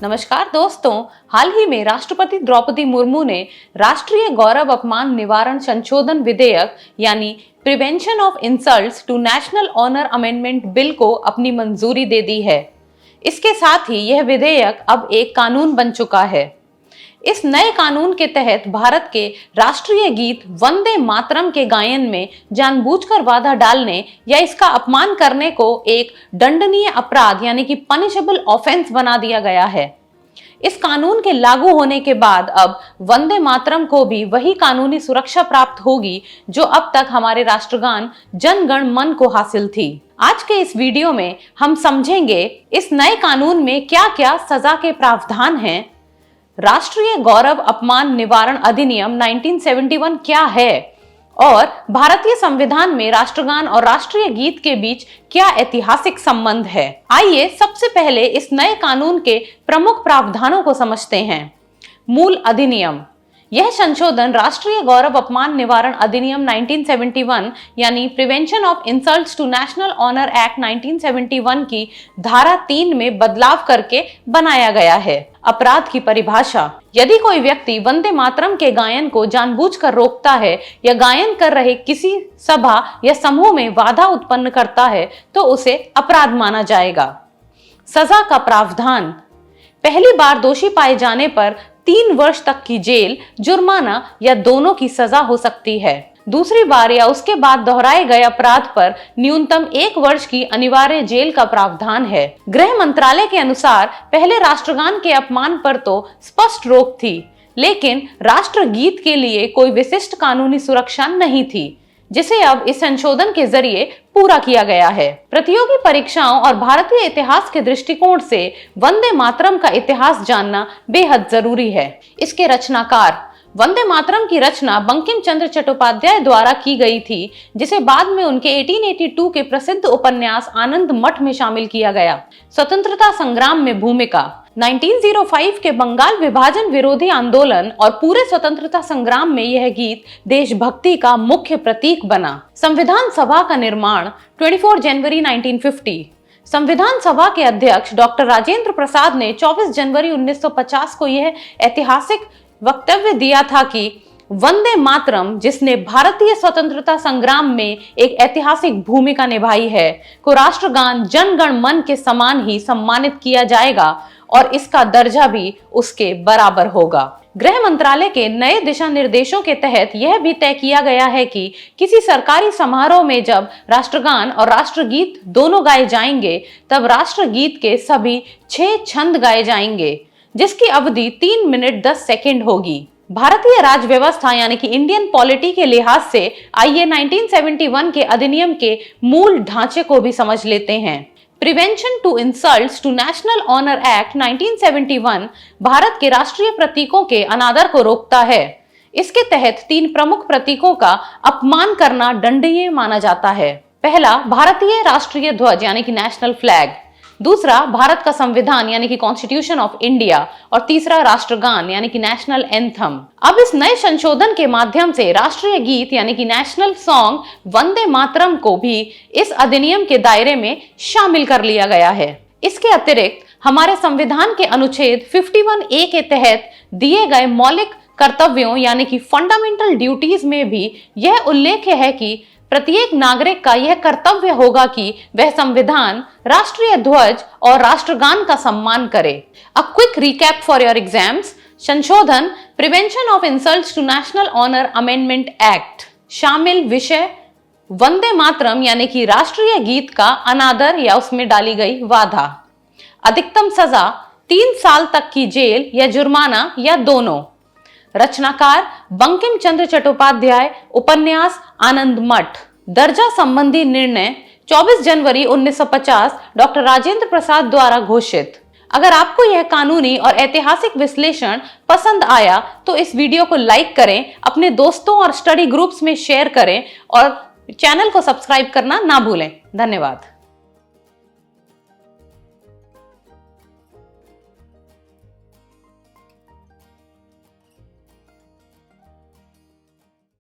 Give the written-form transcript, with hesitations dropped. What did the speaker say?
नमस्कार दोस्तों, हाल ही में राष्ट्रपति द्रौपदी मुर्मू ने राष्ट्रीय गौरव अपमान निवारण संशोधन विधेयक यानी prevention of insults to national honour amendment bill को अपनी मंजूरी दे दी है। इसके साथ ही यह विधेयक अब एक कानून बन चुका है। इस नए कानून के तहत भारत के राष्ट्रीय गीत वंदे मातरम के गायन में जानबूझकर बाधा डालने या इसका अपमान करने को एक दंडनीय अपराध यानी कि पनिशेबल ऑफेंस बना दिया गया है। इस कानून के लागू होने के बाद अब वंदे मातरम को भी वही कानूनी सुरक्षा प्राप्त होगी जो अब तक हमारे राष्ट्रगान जन गण मन को हासिल थी। आज के इस वीडियो में हम समझेंगे इस नए कानून में क्या क्या सजा के प्रावधान हैं, राष्ट्रीय गौरव अपमान निवारण अधिनियम 1971 क्या है और भारतीय संविधान में राष्ट्रगान और राष्ट्रीय गीत के बीच क्या ऐतिहासिक संबंध है। आइए सबसे पहले इस नए कानून के प्रमुख प्रावधानों को समझते हैं। मूल अधिनियम। यह संशोधन राष्ट्रीय गौरव अपमान निवारण अधिनियम 1971 यानी prevention of insults to national honour act 1971 की धारा 3 में बदलाव करके बनाया गया है। अपराध की परिभाषा। यदि कोई व्यक्ति वंदे मातरम के गायन को जानबूझकर रोकता है या गायन कर रहे किसी सभा या समूह में बाधा उत्पन्न करता है तो उसे अपराध माना जाएगा। सजा का प्रावधान। पहली बार दोषी पाए जाने पर 3 वर्ष तक की जेल, जुर्माना या दोनों की सजा हो सकती है। दूसरी बार या उसके बाद दोहराए गए अपराध पर न्यूनतम 1 वर्ष की अनिवार्य जेल का प्रावधान है। गृह मंत्रालय के अनुसार पहले राष्ट्रगान के अपमान पर तो स्पष्ट रोक थी, लेकिन राष्ट्रगीत के लिए कोई विशिष्ट कानूनी सुरक्षा नहीं थी, जिसे अब इस संशोधन के जरिए पूरा किया गया है। प्रतियोगी परीक्षाओं और भारतीय इतिहास के दृष्टिकोण से वंदे मातरम का इतिहास जानना बेहद जरूरी है। इसके रचनाकार। वंदे मातरम की रचना बंकिम चंद्र चट्टोपाध्याय द्वारा की गई थी, जिसे बाद में उनके 1882 के प्रसिद्ध उपन्यास आनंद मठ में शामिल किया गया। स्वतंत्रता संग्राम में भूमिका। 1905 के बंगाल विभाजन विरोधी आंदोलन और पूरे स्वतंत्रता संग्राम में यह गीत देशभक्ति का मुख्य प्रतीक बना। संविधान सभा का निर्माण 24 जनवरी 1950। संविधान सभा के अध्यक्ष डॉक्टर राजेंद्र प्रसाद ने 24 जनवरी 1950 को यह ऐतिहासिक वक्तव्य दिया था कि वंदे मातरम, जिसने भारतीय स्वतंत्रता संग्राम में एक ऐतिहासिक भूमिका निभाई है, को राष्ट्रगान जन गण मन के समान ही सम्मानित किया जाएगा और इसका दर्जा भी उसके बराबर होगा। गृह मंत्रालय के नए दिशा निर्देशों के तहत यह भी तय किया गया है कि किसी सरकारी समारोह में जब राष्ट्रगान और राष्ट्रगीत दोनों गाए जाएंगे, तब राष्ट्रगीत के सभी 6 छंद गाए जाएंगे, जिसकी अवधि 3 मिनट 10 सेकंड होगी। भारतीय राज्य व्यवस्था यानी कि इंडियन पॉलिटी के लिहाज से आइए 1971 के अधिनियम के मूल ढांचे को भी समझ लेते हैं। Prevention to insults to national honour act 1971 Bharat के राष्ट्रीय प्रतीकों के अनादर को रोकता है। इसके तहत 3 प्रमुख प्रतीकों का अपमान करना दंडनीय माना जाता है। पहला, भारतीय राष्ट्रीय ध्वज यानी कि नेशनल फ्लैग। दूसरा, भारत का संविधान यानी कि कॉन्स्टिट्यूशन ऑफ इंडिया। और तीसरा, राष्ट्रगान यानी कि नेशनल एंथम। अब इस नए संशोधन के माध्यम से राष्ट्रीय गीत यानी कि नेशनल सॉन्ग वंदे मातरम को भी इस अधिनियम के दायरे में शामिल कर लिया गया है। इसके अतिरिक्त हमारे संविधान के अनुच्छेद 51A के तहत दिए गए मौलिक कर्तव्यों यानी कि फंडामेंटल ड्यूटीज में भी यह उल्लेख है कि प्रत्येक नागरिक का यह कर्तव्य होगा कि वह संविधान, राष्ट्रीय ध्वज और राष्ट्रगान का सम्मान करे। A quick recap for your exams. संशोधन prevention of insults to national honour amendment act. शामिल विषय वंदे मातरम यानी कि राष्ट्रीय गीत का अनादर या उसमें डाली गई बाधा। अधिकतम सजा 3 साल तक की जेल या जुर्माना या दोनों। रचनाकार बंकिम चंद्र चट्टोपाध्याय, उपन्यास आनंद मठ। दर्जा संबंधी निर्णय 24 जनवरी 1950 डॉक्टर राजेंद्र प्रसाद द्वारा घोषित। अगर आपको यह कानूनी और ऐतिहासिक विश्लेषण पसंद आया तो इस वीडियो को लाइक करें, अपने दोस्तों और स्टडी ग्रुप्स में शेयर करें और चैनल को सब्सक्राइब करना ना भूलें। धन्यवाद।